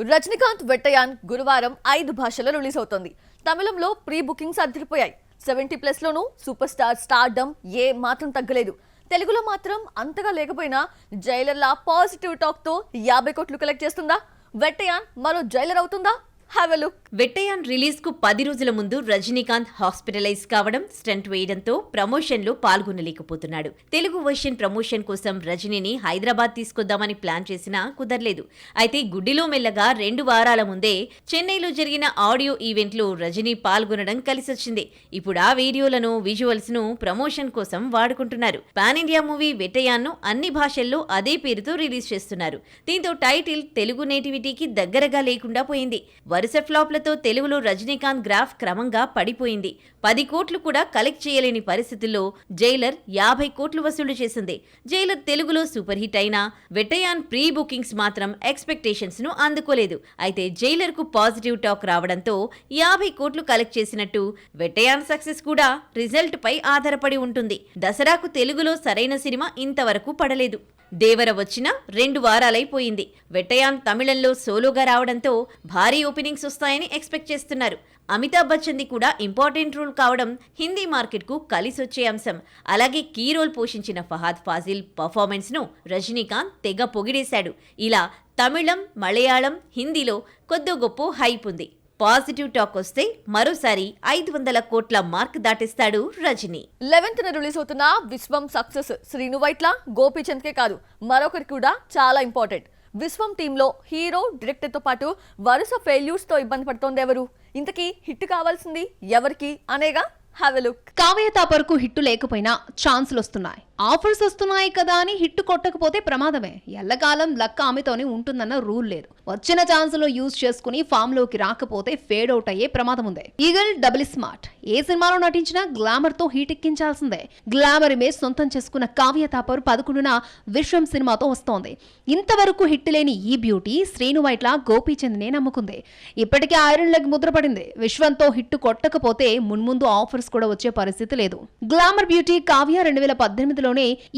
రజనీకాంత్ వెట్టయాన్ గురువారం 5 భాషల్లో రిలీజ్ అవుతోంది. తమిళంలో ప్రీ బుకింగ్స్ అదిరిపోయాయి. 70+ లోనూ సూపర్ స్టార్ స్టార్డమ్ ఏ మాత్రం తగ్గలేదు. తెలుగులో మాత్రం అంతగా లేకపోయినా జైలర్లా పాజిటివ్ టాక్ తో 50 కోట్లు కలెక్ట్ చేస్తుందా? వెట్టయాన్ మరో జైలర్ అవుతుందా? Have a look. Vettaiyan release కు 10 రోజుల ముందు రజనీకాంత్ హాస్పిటలైజ్ కావడం, స్టంట్ వేయడంతో ప్రమోషన్ లో పాల్గొనలేకపోతున్నాడు. తెలుగు వర్షన్ ప్రమోషన్ కోసం రజనీని హైదరాబాద్ తీసుకొద్దామని ప్లాన్ చేసినా కుదరలేదు. అయితే గుడ్డిలో మెల్లగా 2 వారాల ముందే చెన్నైలో జరిగిన ఆడియో ఈవెంట్ లో రజనీ పాల్గొనడం కలిసొచ్చింది. ఇప్పుడు ఆ వీడియోలను, విజువల్స్ ను ప్రమోషన్ కోసం వాడుకుంటున్నారు. పాన్ ఇండియా మూవీ వెట్టయాన్ ను అన్ని భాషల్లో అదే పేరుతో రిలీజ్ చేస్తున్నారు. దీంతో టైటిల్ తెలుగు నేటివిటీకి దగ్గరగా లేకుండా పోయింది. వరుస ఫ్లాప్లతో తెలుగులో రజనీకాంత్ గ్రాఫ్ క్రమంగా పడిపోయింది. 10 కోట్లు కూడా కలెక్ట్ చేయలేని పరిస్థితుల్లో జైలర్ 50 కోట్లు వసూలు చేసింది. జైలర్ తెలుగులో సూపర్ హిట్ అయినా వెట్టయాన్ ప్రీ బుకింగ్స్ మాత్రం ఎక్స్పెక్టేషన్స్ ను అందుకోలేదు. అయితే జైలర్ కు పాజిటివ్ టాక్ రావడంతో 50 కోట్లు కలెక్ట్ చేసినట్టు వెట్టయాన్ సక్సెస్ కూడా రిజల్ట్ పై ఆధారపడి ఉంటుంది. దసరాకు తెలుగులో సరైన సినిమా ఇంతవరకు పడలేదు. దేవర వచ్చిన 2 వారాలైపోయింది. వెట్టయాన్ తమిళంలో సోలోగా రావడంతో భారీ ఓపెనింగ్స్ వస్తాయని ఎక్స్పెక్ట్ చేస్తున్నారు. అమితాబ్ బచ్చన్ది కూడా ఇంపార్టెంట్ రోల్ కావడం హిందీ మార్కెట్కు కలిసొచ్చే అంశం. అలాగే కీ రోల్ పోషించిన ఫహాద్ ఫాజిల్ పర్ఫార్మెన్స్ ను రజనీకాంత్ తెగ పొగిడేశాడు. ఇలా తమిళం, మలయాళం, హిందీలో కొద్దో గొప్ప హైప్ ఉంది. పాజిటివ్ టాక్ వస్తే మరోసారి 500 కోట్ల మార్క్ దాటిస్తాడు రజనీ. 11th రిలీజ్ అవుతున్న విశ్వం సక్సెస్ శ్రీను వైట్ల, గోపీచంద్కే కాదు మరొకరి కూడా చాలా ఇంపార్టెంట్. విశ్వం టీంలో హీరో, డైరెక్టర్ తో పాటు వరుస ఫెయిల్యూర్స్ తో ఇబ్బంది పడుతోంది ఎవరు? ఇంతకీ హిట్ కావాల్సింది ఎవరికి అనేగా. Have a look. కావ్య తాపర్కు హిట్టు లేకపోయినా ఛాన్సులు వస్తున్నాయి, ఆఫర్స్ వస్తున్నాయి కదా అని హిట్టు కొట్టకపోతే ప్రమాదమే. ఎల్లకాలం లక్క ఆమెతోనే ఉంటుందన్న రూల్ లేదు. వచ్చిన ఛాన్సులు యూజ్ చేసుకుని ఫామ్ లోకి రాకపోతే ఫేడ్ అవుట్ అయ్యే ప్రమాదం ఉంది. ఈగల్ డబుల్ స్మార్ట్ ఏ సినిమాలో నటించినా గ్లామర్ తో హీట్ ఎక్కించాల్సిందే. గ్లామర్ ఇమేజ్ సొంతం చేసుకున్న కావ్య తాపర్ 11న విశ్వం సినిమాతో వస్తోంది. ఇంతవరకు హిట్ లేని ఈ బ్యూటీ శ్రీను వైట్ల, గోపీచంద్నే నమ్ముకుంది. ఇప్పటికే ఐరన్ లెగ్ ముద్రపడింది. విశ్వంతో హిట్టు కొట్టకపోతే మున్ముందు ఆఫర్స్ కూడా వచ్చే పరిస్థితి లేదు. గ్లామర్ బ్యూటీ కావ్య 2018లో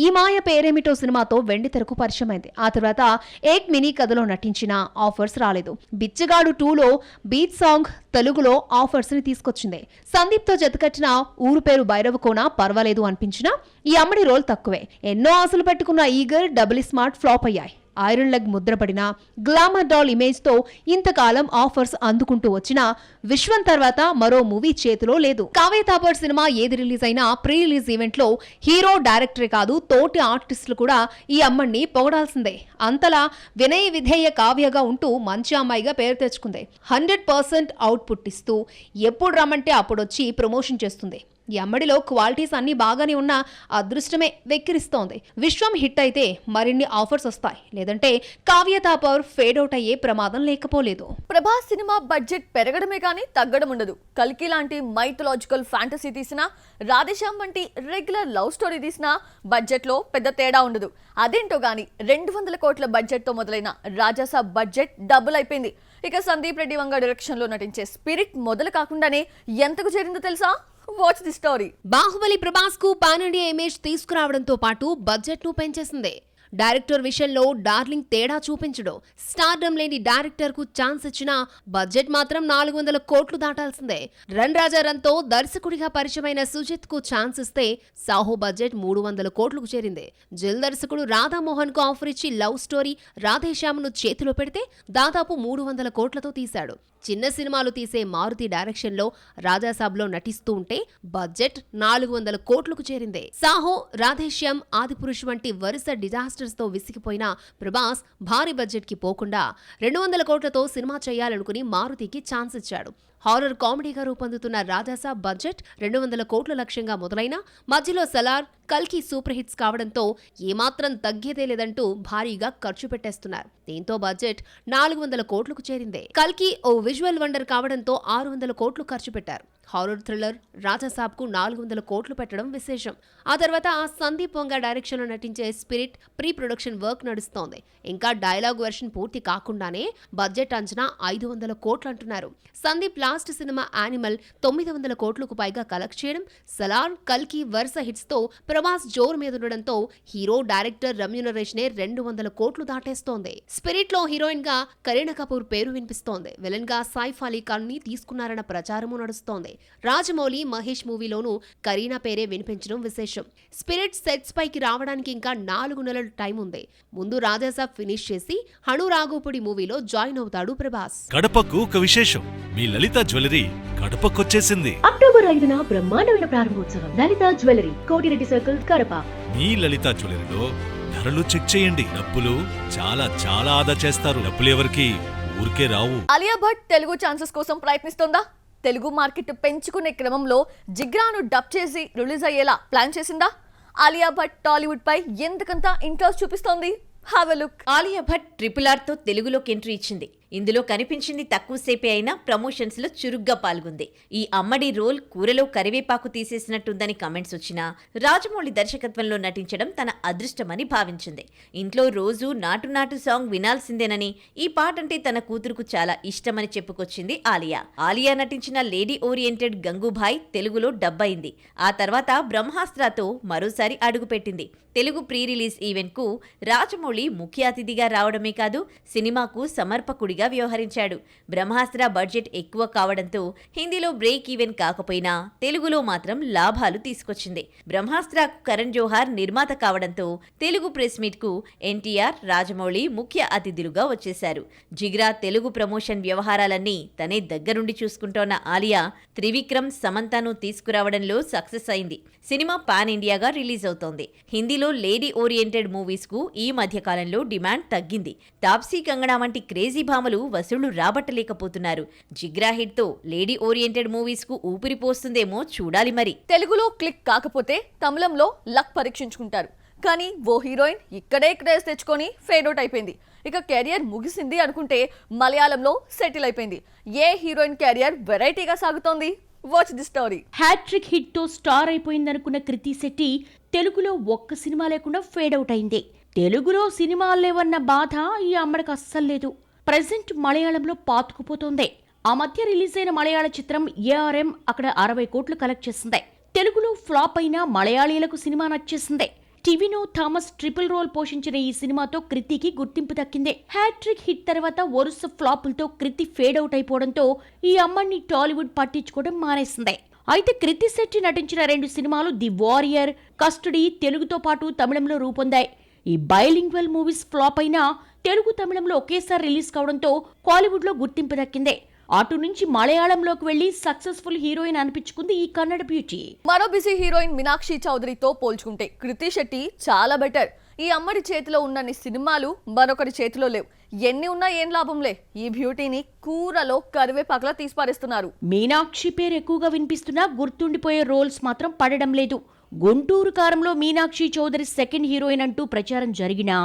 ఈ మాయ పేరేమిటో సినిమాతో వెండితెరకు పరిచయమైంది. ఆ తర్వాత ఏక్ మినీ కథలో నటించిన ఆఫర్స్ రాలేదు. బిచ్చగాడు 2లో బీట్ సాంగ్ తెలుగులో ఆఫర్స్ ని తీసుకొచ్చింది. సందీప్ తో జతకట్టిన ఊరు పేరు భైరవకోన పర్వాలేదు అనిపించినా ఈ అమ్మడి రోల్ తక్కువే. ఎన్నో ఆశలు పెట్టుకున్న ఈగల్ డబుల్ స్మార్ట్ ఫ్లాప్ అయ్యాయి. ఐరన్ లెగ్ ముద్రపడిన గ్లామర్ డాల్ ఇమేజ్ తో ఇంతకాలం ఆఫర్స్ అందుకుంటూ వచ్చిన విశ్వం తర్వాత మరో మూవీ చేతిలో లేదు. కావ్య తాపర్ సినిమా ఏది రిలీజ్ అయినా ప్రీ రిలీజ్ ఈవెంట్ లో హీరో, డైరెక్టరే కాదు తోటి ఆర్టిస్టులు కూడా ఈ అమ్మడిని పొగడాల్సిందే. అంతలా వినయ విధేయ కావ్యగా ఉంటూ మంచి అమ్మాయిగా పేరు తెచ్చుకుంది. 100% అవుట్పుట్ ఇస్తూ ఎప్పుడు రమ్మంటే అప్పుడొచ్చి ప్రమోషన్ చేస్తుంది. ఈ అమ్మడిలో క్వాలిటీస్ అన్ని బాగానే ఉన్నా అదృష్టమే వెక్కిరిస్తోంది. విశ్వం హిట్ అయితే మరిన్ని ఆఫర్స్ వస్తాయి, లేదంటే కావ్య తాపర్ ఫేడ్ అవుట్ అయ్యే ప్రమాదం లేకపోలేదు. ప్రభాస్ సినిమా బడ్జెట్ పెరగడమే కానీ తగ్గడం ఉండదు. కల్కి లాంటి మైథలాజికల్ ఫ్యాంటసీ తీసినా, రాధేశ్యామ్ వంటి రెగ్యులర్ లవ్ స్టోరీ తీసినా బడ్జెట్ లో పెద్ద తేడా ఉండదు. అదేంటో గానీ 200 కోట్ల బడ్జెట్ తో మొదలైన రాజాసాబ్ బడ్జెట్ డబుల్ అయిపోయింది. ఇక సందీప్ రెడ్డి వంగ డైరెక్షన్ లో నటించే స్పిరిట్ మొదలు కాకుండానే ఎంతకు చేరిందో తెలుసా? Watch the story. Baahubali Prabhas కు పాన్ ఇండియా ఇమేజ్ తీసుకురావడంతో పాటు బడ్జెట్ ను పెంచేసింది. డైరెక్టర్ విషయంలో డార్లింగ్ తేడా చూపించడు. స్టార్డమ్ లేని డైరెక్టర్ కు ఛాన్స్ ఇచ్చినా బడ్జెట్ మాత్రం 400 కోట్లు దాటాల్సిందే. రన్ రాజా రన్ తో దర్శకుడిగా పరిచయమైన సుజిత్ కు ఛాన్స్ ఇస్తే సాహో బడ్జెట్ 300 కోట్లకు చేరింది. జిల్ దర్శకుడు రాధామోహన్ కు ఆఫర్ ఇచ్చి లవ్ స్టోరీ రాధేశ్యామ్ ను చేతిలో పెడితే దాదాపు 300 కోట్లతో తీశాడు. చిన్న సినిమాలు తీసే మారుతి డైరెక్షన్ లో రాజాసాబ్లో నటిస్తూ ఉంటే బడ్జెట్ 400 కోట్లకు చేరింది. సాహో, రాధేశ్యామ్, ఆదిపురుష్ వంటి వరుస డిజాస్టర్స్ తో విసిగిపోయిన ప్రభాస్ భారీ బడ్జెట్ కి పోకుండా 200 కోట్లతో సినిమా చేయాలనుకుని మారుతికి ఛాన్స్ ఇచ్చాడు. హారర్ కామెడీగా రూపొందుతున్న రాజాసాబ్ బడ్జెట్ 200 కోట్ల లక్ష్యంగా మొదలైన మధ్యలో సలార్, కల్కి సూపర్ హిట్స్ కావడంతో ఏమాత్రం తగ్గేదే లేదంటూ భారీగా ఖర్చు పెట్టేస్తున్నారు. దీంతో బడ్జెట్ 400 కోట్లకు చేరింది. కల్కి ఓ విజువల్ వండర్ కావడంతో 600 కోట్లు ఖర్చు పెట్టారు. హారర్ థ్రిల్లర్ రాజాసాబ్కు 400 కోట్లు పెట్టడం విశేషం. ఆ తర్వాత సందీప్ వంగ డైరెక్షన్లో నటించే స్పిరిట్ ప్రీ ప్రొడక్షన్ వర్క్ నడుస్తోంది. ఇంకా డైలాగ్ వెర్షన్ పూర్తి కాకుండానే బడ్జెట్ అంచనా 500 కోట్లు అంటున్నారు. సందీప్ లాస్ట్ సినిమా యానిమల్ 900 కోట్లకు పైగా కలెక్ట్ చేయడం, సలార్, కల్కి వరుస హిట్స్ తో ప్రభాస్ జోరు మీదుండడంతో హీరో డైరెక్టర్ రెమ్యూనరేషనే 200 కోట్లు దాటేస్తోంది. స్పిరిట్ లో హీరోయిన్ గా కరీనా కపూర్ పేరు వినిపిస్తోంది. విలన్ గా సైఫ్ అలీ ఖాన్ ని తీసుకున్నారన్న ప్రచారము నడుస్తోంది. రాజమౌళి, మహేష్ మూవీలోనూ కరీనా పేరే వినిపించడం విశేషం. స్పిరిట్ సెట్స్ పైకి రావడానికి ఇంకా 4 నెలల టైం ఉంది. ముందు రాజాసాబ్ ఫినిష్ చేసి హను రాఘోపుడి మూవీలో జాయిన్ అవుతాడు ప్రభాస్. కడపకు ఒక విశేషం, మీ లలిత జ్యువెలరీ కడపకొచ్చేసింది. అక్టోబర్ 5న బ్రహ్మాండమైన ప్రారంభోత్సవం. లలిత జ్యువెలరీ, కోటిరెడ్డి సర్కిల్, కడప. మీ లలిత జ్యువెలరీలో ధరలు చెక్ చేయండి. డబ్బులు చాలా చాలా ఆదా చేస్తారు. డబ్బులు ఎవరికి ఊరికే రావు. అలియా భట్ తెలుగు ఛాన్సెస్ కోసం ప్రయత్నిస్తోందా? తెలుగు మార్కెట్ పెంచుకునే క్రమంలో జిగ్రాను డబ్ చేసి రిలీజ్ అయ్యేలా ప్లాన్ చేసిందా? అలియా భట్ టాలీవుడ్ పై ఎందుకంత ఇంట్రెస్ట్ చూపిస్తోంది? Have a look. Alia Bhatt RRR తో తెలుగులోకి ఎంట్రీ ఇచ్చింది. ఇందులో కనిపించింది తక్కువసేపే అయినా ప్రమోషన్స్ లో చురుగ్గా పాల్గొంది. ఈ అమ్మడి రోల్ కూరలో కరివేపాకు తీసేసినట్టుందని కమెంట్స్ వచ్చినా రాజమౌళి దర్శకత్వంలో నటించడం తన అదృష్టమని భావించింది. ఇంట్లో రోజు నాటు నాటు సాంగ్ వినాల్సిందేనని, ఈ పాట అంటే తన కూతురుకు చాలా ఇష్టమని చెప్పుకొచ్చింది ఆలియా. ఆలియా నటించిన లేడీ ఓరియంటెడ్ గంగూభాయ్ తెలుగులో డబ్ అయింది. ఆ తర్వాత బ్రహ్మాస్త్రతో మరోసారి అడుగుపెట్టింది. తెలుగు ప్రీ రిలీజ్ ఈవెంట్ కు రాజమౌళి ముఖ్య అతిథిగా రావడమే కాదు, సినిమాకు సమర్పకుడిగా వ్యవహరించాడు. బ్రహ్మాస్త్ర బడ్జెట్ ఎక్కువ కావడంతో హిందీలో బ్రేక్ ఈవెన్ కాకపోయినా తెలుగులో మాత్రం లాభాలు తీసుకొచ్చింది. బ్రహ్మాస్త్రకు కరణ్ జోహార్ నిర్మాత కావడంతో తెలుగు ప్రెస్ మీట్ కు ఎన్టీఆర్, రాజమౌళి ముఖ్య అతిథులుగా వచ్చేశారు. జిగ్రా తెలుగు ప్రమోషన్ వ్యవహారాలన్నీ తనే దగ్గరుండి చూసుకుంటోన్న ఆలియా త్రివిక్రమ్, సమంతను తీసుకురావడంలో సక్సెస్ అయింది. సినిమా పాన్ ఇండియాగా రిలీజ్ అవుతోంది. హిందీలో లేడీ ఓరియంటెడ్ మూవీస్ కు ఈ మధ్య కాలంలో డిమాండ్ తగ్గింది. తాప్సీ, కంగనా వంటి క్రేజీ భామలు వసూళ్లు రాబట్టలేకపోతున్నారు. జిగ్రా హిట్ తో లేడీ ఓరియంటెడ్ మూవీస్ కు ఊపిరి పోస్తుందేమో చూడాలి మరి. తెలుగులో క్లిక్ కాకపోతే తమిళంలో లక్ పరీక్షించుకుంటారు. కానీ ఓ హీరోయిన్ ఇక్కడే క్రేజ్ తెచ్చుకొని ఫేడ్ అవుట్ అయిపోయింది. ఇక కెరియర్ ముగిసింది అనుకుంటే మలయాళంలో సెటిల్ అయిపోయింది. ఏ హీరోయిన్ కెరియర్ వెరైటీగా సాగుతోంది? Watch the story. Hat trick hit తో స్టార్ అయిపోయిందనుకున్న కృతి శెట్టి తెలుగులో ఒక్క సినిమా లేకుండా ఫేడ్ అవుట్ అయింది. తెలుగులో సినిమాలు లేవన్న బాధ ఈ అమ్మడికి అస్సలు లేదు. ప్రెజెంట్ మలయాళంలో పాతుకుపోతోంది. ఆ మధ్య రిలీజ్ అయిన మలయాళ చిత్రం ARM అక్కడ 60 కోట్లు కలెక్ట్ చేసింది. తెలుగులో ఫ్లాప్ అయిన మలయాళీలకు సినిమా నచ్చేసింది. టివినో థామస్ ట్రిపుల్ రోల్ పోషించిన ఈ సినిమాతో కృతికి గుర్తింపు దక్కింది. హ్యాట్రిక్ హిట్ తర్వాత వరుస ఫ్లాపులతో కృతి ఫేడ్ అవుట్ అయిపోవడంతో ఈ అమ్మని టాలీవుడ్ పట్టించుకోవడం మానేసింది. అయితే కృతి శెట్టి నటించిన 2 సినిమాలు ది వారియర్, కస్టడీ తెలుగుతో పాటు తమిళంలో రూపొందాయి. ఈ బైలింగ్వల్ మూవీస్ ఫ్లాప్ అయినా తెలుగు, తమిళంలో ఒకేసారి రిలీజ్ కావడంతో కాలీవుడ్ లో గుర్తింపు దక్కింది. అటు నుంచి మలయాళంలోకి వెళ్లి సక్సెస్ఫుల్ హీరోయిన్ అనిపించుకుంది ఈ కన్నడ బ్యూటీ. మరో బిజీ హీరోయిన్ మీనాక్షి చౌదరితో పోల్చుకుంటే కృతి శెట్టి చాలా బెటర్. ఈ అమ్మడి చేతిలో ఉన్నన్ని సినిమాలు మరొకరి చేతిలో లేవు. ఎన్ని ఉన్నా ఏం లాభంలే. ఈ బ్యూటీని కూరలో కరివేపాకులా తీసిపారేస్తున్నారు. మీనాక్షి పేరు ఎక్కువగా వినిపిస్తున్నా గుర్తుండిపోయే రోల్స్ మాత్రం పడడం లేదు. గుంటూరు కారంలో మీనాక్షి చౌదరి సెకండ్ హీరోయిన్ అంటూ ప్రచారం జరిగినా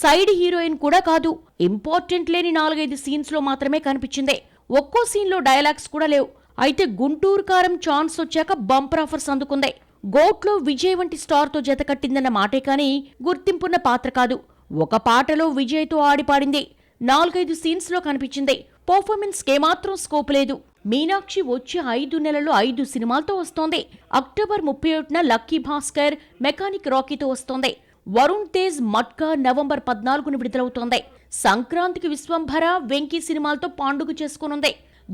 సైడ్ హీరోయిన్ కూడా కాదు. ఇంపార్టెంట్ లేని 4-5 సీన్స్ లో మాత్రమే కనిపించింది. ఒక్కో సీన్ లో డైలాగ్స్ కూడా లేవు. అయితే గుంటూరు కారం ఛాన్స్ వచ్చాక బంపర్ ఆఫర్స్ అందుకుంది. గోట్లో విజయ్ వంటి స్టార్ తో జత కట్టిందన్న మాటే కానీ గుర్తింపున్న పాత్ర కాదు. ఒక పాటలో విజయ్ తో ఆడిపాడింది. 4-5 సీన్స్ లో కనిపించింది. పర్ఫార్మెన్స్ కేమాత్రం స్కోప్ లేదు. మీనాక్షి వచ్చే 5 నెలల్లో 5 సినిమాలతో వస్తోంది. అక్టోబర్ 31న లక్కీ భాస్కర్, మెకానిక్ రాకీతో వస్తోంది. వరుణ్ తేజ్ మట్కా నవంబర్ 14న విడుదలవుతోంది. సంక్రాంతికి విశ్వంభర, వెంకీ సినిమాలతో పండుగ చేసుకోనుంది.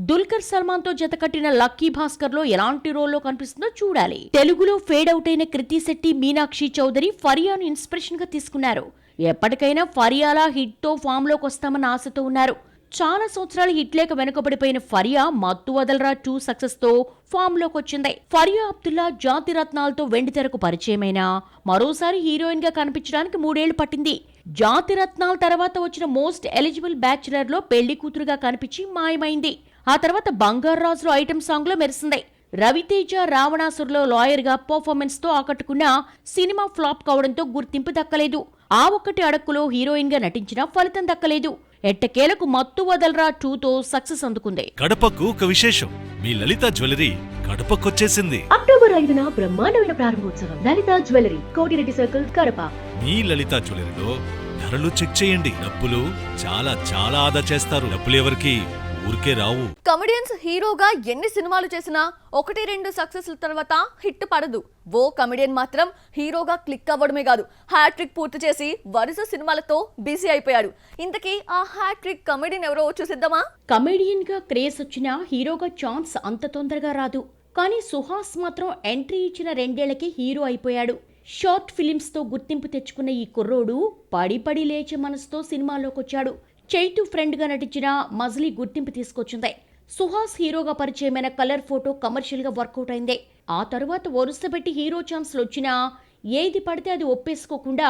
దుల్కర్ సల్మాన్ తో జతకట్టిన లక్కీ భాస్కర్ లో ఎలాంటి రోల్లో కనిపిస్తుందో చూడాలి. తెలుగులో ఫేడ్ అవుట్ అయిన కృతి శెట్టి, మీనాక్షి చౌదరి ఫరియాను ఇన్స్పిరేషన్ గా తీసుకున్నారు. ఎప్పటికైనా ఫరియాలా హిట్ తో ఫామ్ లోకి వస్తామన్న ఆశతో ఉన్నారు. చాలా సంవత్సరాలు హిట్ లేక వెనుకబడిపోయిన ఫరియా మత్తు వదలరా 2 సక్సెస్ తో ఫామ్ లోకి వచ్చింది. ఫరియా అబ్దుల్లా జాతి రత్నాలతో వెండితెరకు పరిచయమైనా మరోసారి హీరోయిన్ గా కనిపించడానికి 3 ఏళ్లు పట్టింది. జాతి రత్నాల తర్వాత వచ్చిన మోస్ట్ ఎలిజిబుల్ బ్యాచులర్ లో పెళ్లి కూతురుగా కనిపించి మాయమైంది. ఆ తర్వాత బంగారు రాజులో ఐటెం సాంగ్ లో మెరిసింది. రవితేజ రావణాసురులో లాయర్ గా పర్ఫార్మెన్స్ తో ఆకట్టుకున్న సినిమా ఫ్లాప్ కావడంతో గుర్తింపు దక్కలేదు. ఆ ఒక్కటి అడక్కులో హీరోయిన్ గా నటించినా ఫలితం దక్కలేదు. ఎట్టకేలకు మత్తు వదలరా 2తో సక్సెస్ అందుకుంది. కడపకు ఒక విశేషం. మీ లలిత జ్యువెలరీ కడపకొచ్చేసింది. అక్టోబర్ 5న బ్రహ్మాండమైన ప్రారంభోత్సవం. లలిత జ్యువెలరీ, కోటిరెడ్డి సర్కిల్, కడప. మీ లలిత జ్యువెలరీలో ధరలు చెక్ చేయండి. డబ్బులు చాలా చాలా ఆదా చేస్తారు. డబ్బులు ఎవరికి ఊరికే రావు. కమెడియన్స్ హీరోగా ఎన్ని సినిమాలు చేసినా 1-2 సక్సెస్ల తర్వాత హిట్ పడదు. ఓ కమెడియన్ మాత్రం హీరోగా క్లిక్ అవ్వడమే కాదు, హ్యాట్రిక్ పూర్తి చేసి వరుస సినిమాలతో బిజీ అయిపోయాడు. ఇంతకీ ఆ హ్యాట్రిక్ కమెడియన్ ఎవరో చూసిద్దామా? కమెడియన్ గా క్రేజ్ వచ్చినా హీరోగా ఛాన్స్ అంత తొందరగా రాదు. కానీ సుహాస్ మాత్రం ఎంట్రీ ఇచ్చిన 2 ఏళ్లకి హీరో అయిపోయాడు. షార్ట్ ఫిలిమ్స్ తో గుర్తింపు తెచ్చుకున్న ఈ కుర్రోడు పడి లేచే మనసుతో సినిమాల్లోకొచ్చాడు. చైతు ఫ్రెండ్ గా నటించిన మజిలీ గుర్తింపు తీసుకొచ్చింది. సుహాస్ హీరోగా పరిచయమైన కలర్ ఫోటో కమర్షియల్ గా వర్కౌట్ అయింది. ఆ తరువాత వరుసపెట్టి హీరో ఛాన్స్లు వచ్చినా ఏది పడితే అది ఒప్పేసుకోకుండా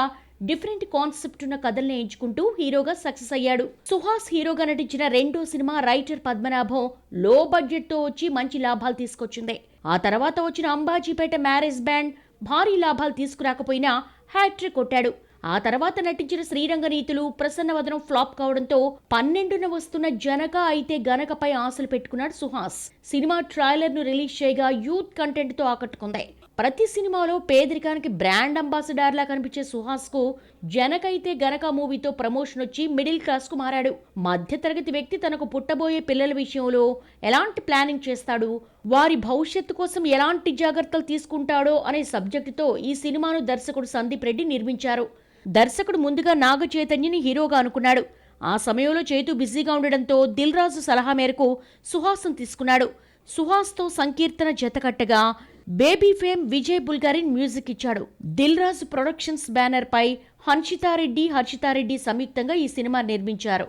డిఫరెంట్ కాన్సెప్ట్ ఉన్న కథల్ని ఎంచుకుంటూ హీరోగా సక్సెస్ అయ్యాడు. సుహాస్ హీరోగా నటించిన 2వ సినిమా రైటర్ పద్మనాభం లో బడ్జెట్ తో వచ్చి మంచి లాభాలు తీసుకొచ్చింది. ఆ తర్వాత వచ్చిన అంబాజీపేట మ్యారేజ్ బ్యాండ్ భారీ లాభాలు తీసుకురాకపోయినా హ్యాట్రిక్ కొట్టాడు. ఆ తర్వాత నటించిన శ్రీరంగనీతులు, ప్రసన్నవదనం ఫ్లాప్ కావడంతో 12న వస్తున్న జనక అయితే గనకపై ఆశలు పెట్టుకున్నాడు సుహాస్. సినిమా ట్రైలర్ ను రిలీజ్ చేయగా యూత్ కంటెంట్ తో ఆకట్టుకుంది. ప్రతి సినిమాలో పేదరికానికి బ్రాండ్ అంబాసిడర్ లా కనిపించే సుహాస్ కు జనకైతే గనక మూవీతో ప్రమోషన్ వచ్చి మిడిల్ క్లాస్ కు మారాడు. మధ్యతరగతి వ్యక్తి తనకు పుట్టబోయే పిల్లల విషయంలో ఎలాంటి ప్లానింగ్ చేస్తాడు, వారి భవిష్యత్తు కోసం ఎలాంటి జాగ్రత్తలు తీసుకుంటాడో అనే సబ్జెక్టుతో ఈ సినిమాను దర్శకుడు సందీప్ రెడ్డి నిర్మించారు. దర్శకుడు ముందుగా నాగ చైతన్యని హీరోగా అనుకున్నాడు. ఆ సమయంలో చైతు బిజీగా ఉండడంతో దిల్ రాజు సలహా మేరకు సుహాస్ను తీసుకున్నాడు. సుహాస్తో సంకీర్తన జతకట్టగా బేబీ ఫేమ్ విజయ్ బుల్గారిన్ మ్యూజిక్ ఇచ్చాడు. దిల్ రాజు ప్రొడక్షన్స్ బ్యానర్ పై హర్షితారెడ్డి సంయుక్తంగా ఈ సినిమా నిర్మించారు.